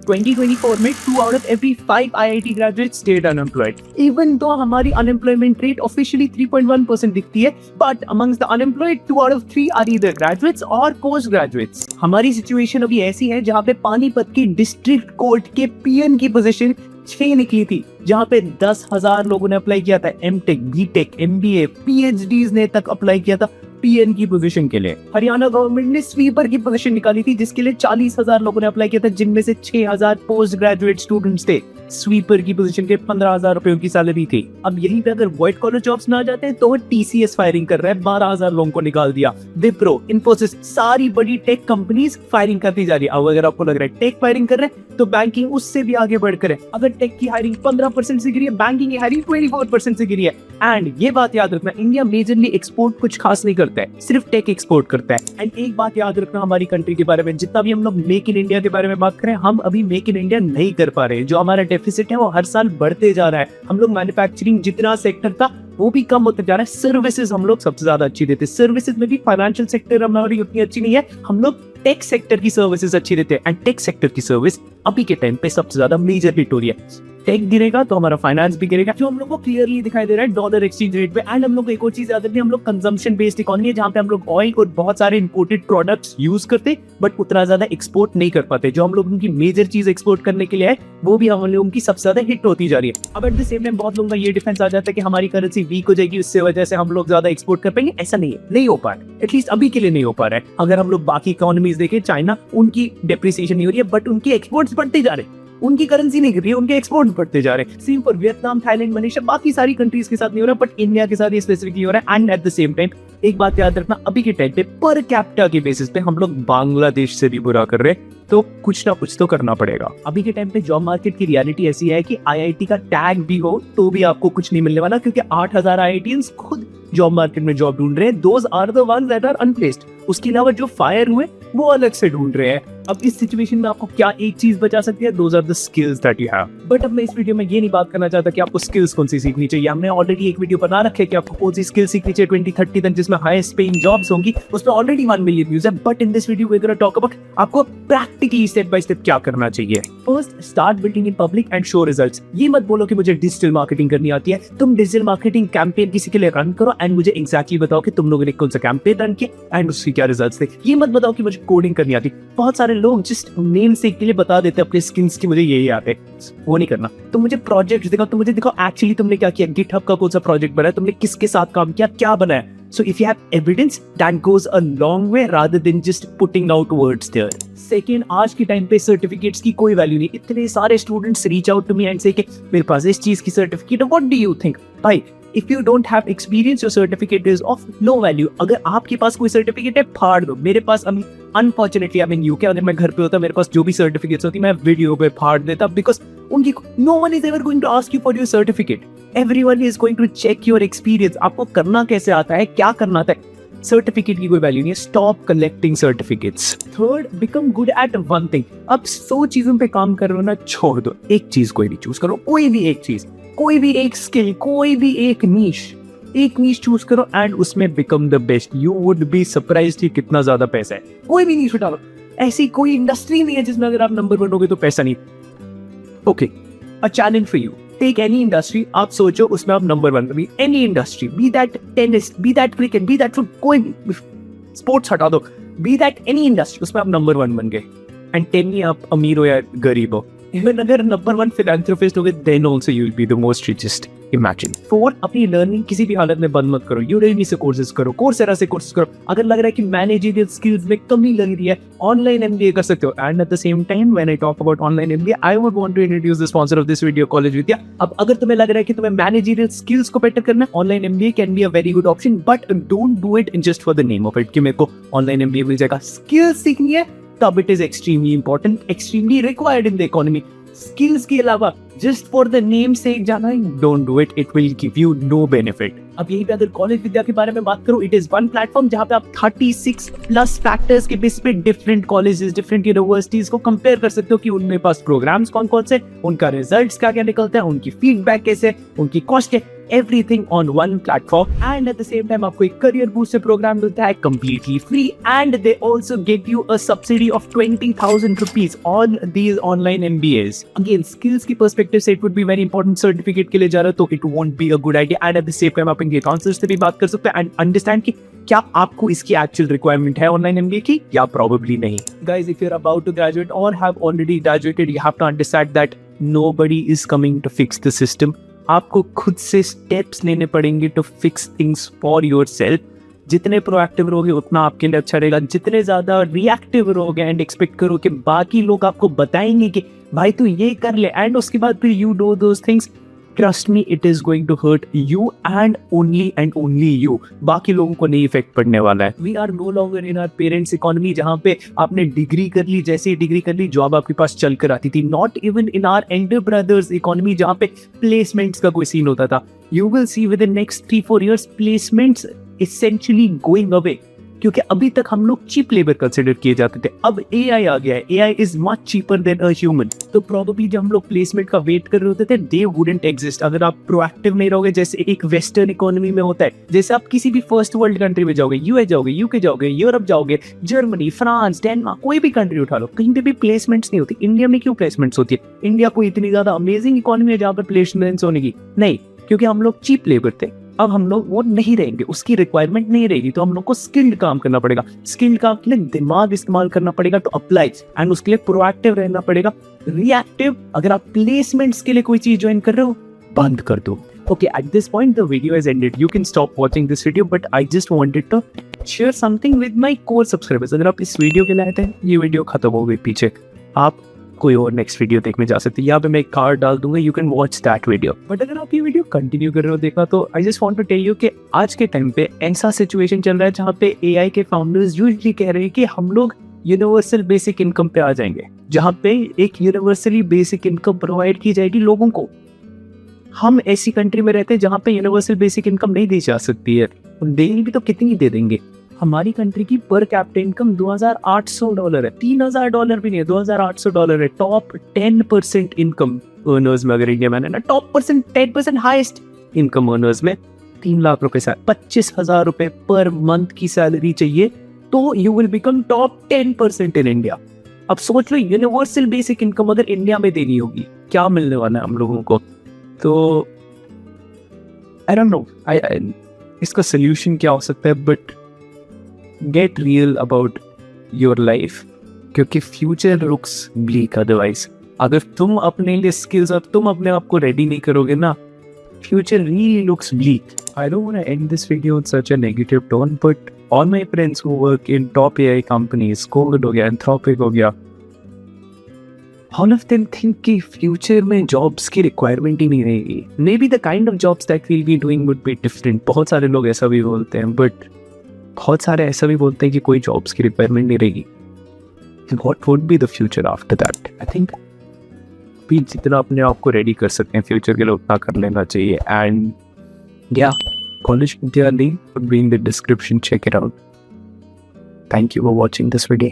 2024 में 2 out of every 5 IIT graduates stayed unemployed. Even though हमारी unemployment rate officially 3.1% दिखती है, but amongst the unemployed 2 out of 3 are either graduates or post graduates. हमारी situation अभी ऐसी है जहाँ पे पानीपत की डिस्ट्रिक्ट कोर्ट के पीएन की पोजीशन 6 निकली थी, जहाँ पे 10,000 लोगों ने अप्लाई किया था। एमटेक, बीटेक, एमबीए, पीएचडीज ने तक अप्लाई किया था पीएन की पोजीशन के लिए। हरियाणा गवर्नमेंट ने स्वीपर की पोजीशन निकाली थी, जिसके लिए 40,000 लोगों ने अप्लाई किया था, जिनमें से 6,000 पोस्ट ग्रेजुएट स्टूडेंट्स थे। स्वीपर की पोजीशन के 15,000 रुपए की सैलरी थी। अब यहीं पे अगर व्हाइट कॉलर जॉब्स ना आ जाते हैं तो टीसीएस फायरिंग कर रहा है, 12,000 लोगों को निकाल दिया। विप्रो, इन्फोसिस, सारी बड़ी टेक कंपनीज फायरिंग करती जा रही है। अब अगर आपको लग रहा है टेक फायरिंग कर रहे हैं तो बैंकिंग उससे भी आगे बढ़कर है। अगर टेक की हायरिंग 15% से गिरी है, बैंकिंग की हायरिंग 24% से गिरी है। एंड ये बात याद रखना, इंडिया मेजरली एक्सपोर्ट कुछ खास नहीं करता है, सिर्फ टेक एक्सपोर्ट करता है। एंड एक बात याद रखना हमारी कंट्री के बारे में, जितना भी हम लोग मेक इन इंडिया के बारे में बात करें, हम अभी मेक इन इंडिया नहीं कर पा रहे। जो हमारा डेफिसिट है वो हर साल बढ़ते जा रहा है। हम लोग मैन्युफैक्चरिंग जितना सेक्टर था वो भी कम होते जा रहा है। सर्विसेज हम लोग सबसे ज्यादा अच्छी देते हैं। सर्विसेज में भी फाइनेंशियल सेक्टर हमारी उतनी अच्छी नहीं है, हम लोग टेक सेक्टर की सर्विसेज अच्छी देते हैं। एंड टेक सेक्टर की सर्विस अभी के टाइम पे सबसे ज्यादा मेजर हिट हो रही है। टेक गिरेगा तो हमारा फाइनेंस भी गिरेगा, जो हम लोग को क्लियरली दिखाई दे रहा है डॉलर एक्सचेंज रेट पे। एंड हम लोग को एक और चीज याद रखनी है, हम लोग कंजम्पशन बेस्ड इकोनॉमी है, जहाँ पे हम लोग ऑयल और बहुत सारे इंपोर्टेड प्रोडक्ट्स यूज करते बट उतना ज्यादा एक्सपोर्ट नहीं कर पाते। जो हम लोग उनकी मेजर चीज एक्सपोर्ट करने के लिए है वो भी हम लोगों की सबसे ज्यादा हिट होती जा रही है। अब एट द सेम टाइम बहुत लोगों का ये डिफेंस आ जाता है कि हमारी करेंसी वीक हो जाएगी, उससे वजह से हम लोग ज्यादा एक्सपोर्ट कर पाएंगे। ऐसा नहीं है, नहीं हो पा रहा है, एटलीस्ट अभी के लिए नहीं हो पा रहा है। अगर हम लोग बाकी इकोनॉमीज देखें, चाइना, उनकी डेप्रिसिएशन नहीं हो रही है बट उनके एक्सपोर्ट्स बढ़ते जा रहे हैं। उनकी करेंसी नहीं गिर रही है, उनके एक्सपोर्ट बढ़ते जा रहे हैं। Same for Vietnam, Thailand, Malaysia, बाकी सारी कंट्रीज के साथ नहीं हो रहा, बट इंडिया के साथ ये स्पेसिफिकली हो रहा है। And at the same time एक बात याद रखना, अभी के टाइम पे पर कैपिटा के बेसिस पे हम लोग बांग्लादेश से भी बुरा कर रहे हैं, तो कुछ ना कुछ तो करना पड़ेगा। अभी के टाइम पे जॉब मार्केट की रियलिटी ऐसी है कि आईआईटी का टैग भी हो तो भी आपको कुछ नहीं मिलने वाला, क्योंकि 8,000 आईआईटीएंस खुद जॉब मार्केट में जॉब ढूंढ रहे हैं। Those are the ones that are unplaced. उसके अलावा जो फायर हुए वो अलग से ढूंढ रहे हैं। अब इस सिचुएशन में आपको क्या एक चीज बचा सकती है, those are the skills that you have. But अब मैं इस वीडियो में ये नहीं बात करना चाहता कि आपको स्किल्स कौन सी सीखनी चाहिए। हमने ऑलरेडी एक वीडियो बना रखे कि आपको कौन सी स्किल सीखनी चाहिए 2030 तक, जिसमें हाईएस्ट पेइंग जॉब्स होंगी। उसमें ऑलरेडी 1 मिलियन व्यूज है। But in this video we gonna talk about आपको प्रैक्टिकली स्टेप बाय स्टेप क्या करना चाहिए। First, start building in public and show results. ये मत बोलो कि मुझे डिजिटल मार्केटिंग करनी आती है। तुम डिजिटल मार्केटिंग कैंपेन किसी के लिए रन करो एंड मुझे एग्जैक्टली बताओ कि तुम लोगों ने कौन सा कैंपेन रन किया एंड उसके क्या रिजल्ट्स थे। ये मत बताओ कि मुझे कोडिंग करनी आती। बहुत सारे लोग जस्ट नेम से के लिए बता देते हैं अपने स्किल्स की मुझे यही आते हैं, वो नहीं करना। तो मुझे प्रोजेक्ट दिखाओ, तो मुझे दिखाओ एक्चुअली तुमने क्या किया, गिटहब का कौन सा प्रोजेक्ट बनाया, तुमने किसके साथ काम किया, क्या बनाया। So if you have evidence, that goes a long way rather than just putting out words there. Second, आज के टाइम पे सर्टिफिकेट्स की कोई वैल्यू नहीं। इतने सारे students reach out to me and say कि मेरे पास इस चीज की सर्टिफिकेट है, व्हाट डू यू थिंक? भाई, if you don't have experience, your certificate is of no value. अगर आपके पास कोई सर्टिफिकेट है, फाड़ दो। मेरे पास अनफॉर्चुनेटली आई मीन यूके, अगर मैं घर पे होता मेरे पास जो भी सर्टिफिकेट्स होती मैं वीडियो पे फाड़ देता, बिकॉज उनकी no one is ever going to ask you for your certificate. Everyone is going to check your experience. आपको करना कैसे आता है, क्या करना आता है। सर्टिफिकेट की कोई वैल्यू नहीं है। Stop collecting certificates. Third, become good at one thing. अब 100 चीजों पे काम कर रहे हो ना, छोड़ दो, एक चीज कोई भी चूज करो, कोई भी एक चीज, कोई भी एक स्किल, कोई भी एक नीश चूज करो एंड उसमें become the best. You would be surprised कि कितना ज्यादा पैसा है। कोई भी नीश उठा लो, ऐसी कोई इंडस्ट्री नहीं है जिसमें अगर आप नंबर 1 होगे तो पैसा नहीं। Okay, a challenge for you, take any industry, आप सोचो उसमें आप नंबर 1 बनी। Any industry, be that tennis, be that cricket, be that foot, कोई भी स्पोर्ट्स हटा दो, बी दैट एनी इंडस्ट्री, उसमें आप नंबर 1 बन गए। एंड टेल मी आप अमीर हो या गरीब हो, इवन अगर नंबर 1 फिलैंथ्रोपिस्ट हो गए, then also you will be the most richest. Imagine. 4, अपनी लर्निंग किसी भी हालत में बंद मत करो। यूडेमी से कोर्सेज करो, कोर्सेरा से कोर्सेज करो। अगर लग रहा है कि मैनेजरियल स्किल्स में कमी लग रही है, ऑनलाइन एमबीए कर सकते हो। And at the same time when I talk about online MBA, I would want to introduce the sponsor of this video, college Vidya. अब अगर तुम्हें लग रहा है कि तुम्हें मैनेजरियल स्किल्स को बेटर करना है, online MBA can be a very good option, but don't do it just for the name of it कि मेरे को ऑनलाइन एमबीए मिल जाएगा। स्किल्स सीखनी है तब it is extremely important, extremely required in the economy. Skills के अलावा just for the name से जाना, don't do it, it will give you know benefit. अब यही पे अगर कॉलेज विद्या के बारे में बात करूं, इट इज वन प्लेटफॉर्म जहां पे आप 36 प्लस फैक्टर्स के बेस पे डिफरेंट कॉलेजेस, डिफरेंट यूनिवर्सिटीज को कंपेयर कर सकते हो कि उनके पास प्रोग्राम्स कौन कौन से, उनका रिजल्ट्स क्या क्या निकलता है, उनकी फीडबैक कैसे, उनकी कॉस्ट क्या। everything on one platform, and at the same time आपको एक career booster program मिलता है completely free, and they also give you a subsidy of 20,000 rupees on these online MBAs. Again, skills की perspective से it would be very important. Certificate के लिए जा रहे हो तो it won't be a good idea, and at the same time आप इनके counselors से भी बात कर सकते हैं and understand कि क्या आपको इसकी actual requirement है online MBA की या probably नहीं. Guys, if you're about to graduate or have already graduated, you have to understand that nobody is coming to fix the system. आपको खुद से स्टेप्स लेने पड़ेंगे to fix things for yourself. जितने proactive रहोगे उतना आपके लिए अच्छा रहेगा. जितने ज़्यादा रिएक्टिव रहोगे एंड एक्सपेक्ट करो कि बाकी लोग आपको बताएंगे कि भाई तू ये कर ले एंड उसके बाद फिर you do those things, trust me it is going to hurt you and only you. बाकी लोगों को नहीं इफेक्ट पड़ने वाला है. We are no longer in our parents economy जहाँ पे आपने डिग्री कर ली, जैसे ही डिग्री कर ली जॉब आपके पास चल कर आती थी. Not even in our elder brothers economy जहाँ पे प्लेसमेंट्स का कोई सीन होता था. You will see within next 3-4 years placements essentially going away, क्योंकि अभी तक हम लोग चीप लेबर कंसिडर किए जाते थे. अब AI आ गया है. AI is much cheaper than a human. तो probably जब हम लोग प्लेसमेंट का वेट कर रहे होते थे they wouldn't exist अगर आप प्रोएक्टिव नहीं रहोगे. जैसे एक वेस्टर्न इकोनॉमी में होता है, जैसे आप किसी भी फर्स्ट वर्ल्ड कंट्री में जाओगे, यूएस जाओगे, UK जाओगे, यूरोप जाओगे, जर्मनी, फ्रांस, डेनमार्क, कोई भी कंट्री उठा लो, कहीं पे भी प्लेसमेंट्स नहीं होती. इंडिया में क्यों प्लेसमेंट्स होती है? इंडिया कोई इतनी ज्यादा अमेजिंग इकोनॉमी है जहाँ पर प्लेसमेंट्स होने की नहीं, क्योंकि हम लोग चीप लेबर थे. अब हम लोग वो नहीं रहेंगे, उसकी रिक्वायरमेंट नहीं रहेगी, तो हम लोग को स्किल्ड काम करना पड़ेगा. स्किल्ड काम के लिए दिमाग इस्तेमाल करना पड़ेगा टू अप्लाई, एंड उसके लिए प्रोएक्टिव रहना पड़ेगा. रिएक्टिव अगर आप प्लेसमेंट्स के लिए कोई चीज ज्वाइन कर रहे हो, बंद कर दो. Okay, at this point the video has ended. You can stop watching this video, but I just wanted to share something with my core subscribers. अगर आप इस वीडियो के लिए आए थे, ये वीडियो खत्म हो गई पीछे, आप कोई और नेक्स्ट वीडियो देखने जा सकते हैं. यहाँ पे मैं एक कार्ड डाल दूंगा, you can watch that video. But अगर आप ये वीडियो कंटिन्यू कर रहे हो देखना, तो I just want to tell you कि आज के टाइम पे ऐसा सिचुएशन चल रहा है जहाँ पे AI के फाउंडर्स यूजुअली कह रहे हैं कि हम लोग यूनिवर्सल बेसिक इनकम पे आ जाएंगे, जहाँ पे एक यूनिवर्सली बेसिक इनकम प्रोवाइड की जाएगी लोगों को. हम ऐसी कंट्री में रहते हैं जहाँ पे यूनिवर्सल बेसिक इनकम नहीं दी जा सकती है. देंगे भी तो कितनी दे देंगे? हमारी कंट्री की पर कैपिटा इनकम $2,800 है. $3,000 भी नहीं है, $2,800 है. टॉप 10% इनकम अर्नर्स में अगर इंडिया में ना, टॉप 10% हाईएस्ट इनकम अर्नर्स में 3 लाख रुपए से 25,000 रुपए पर मंथ की सैलरी चाहिए तो you will become top 10% in India. अब सोच लो, यूनिवर्सल बेसिक इनकम अगर इंडिया में देनी होगी, क्या मिलने वाला है हम लोगों को? तो आई डोंट नो इसका सोल्यूशन क्या हो सकता है, but get real about your life, क्योंकि फ्यूचर लुक्स ब्लीक अदरवाइज. अगर तुम अपने लिए स्किल्स और तुम अपने आप को रेडी नहीं करोगे ना, future really looks bleak. I don't want to end this video on such a negative tone, but all my friends who work in top AI companies, covid हो गया, एंथ्रोपिक हो गया, all of them think कि future में jobs की requirement ही नहीं रहेगी. May be the kind of jobs that we'll be doing would be different. बहुत सारे लोग ऐसा भी बोलते हैं, बट बहुत सारे ऐसा भी बोलते हैं कि कोई जॉब्स की रिक्वायरमेंट नहीं रहेगी. What would be the future after that? I think भी जितना अपने आप को रेडी कर सकते हैं फ्यूचर के लिए उतना कर लेना चाहिए. एंड या college India link would be in the description. Check it out. Thank you for watching this video.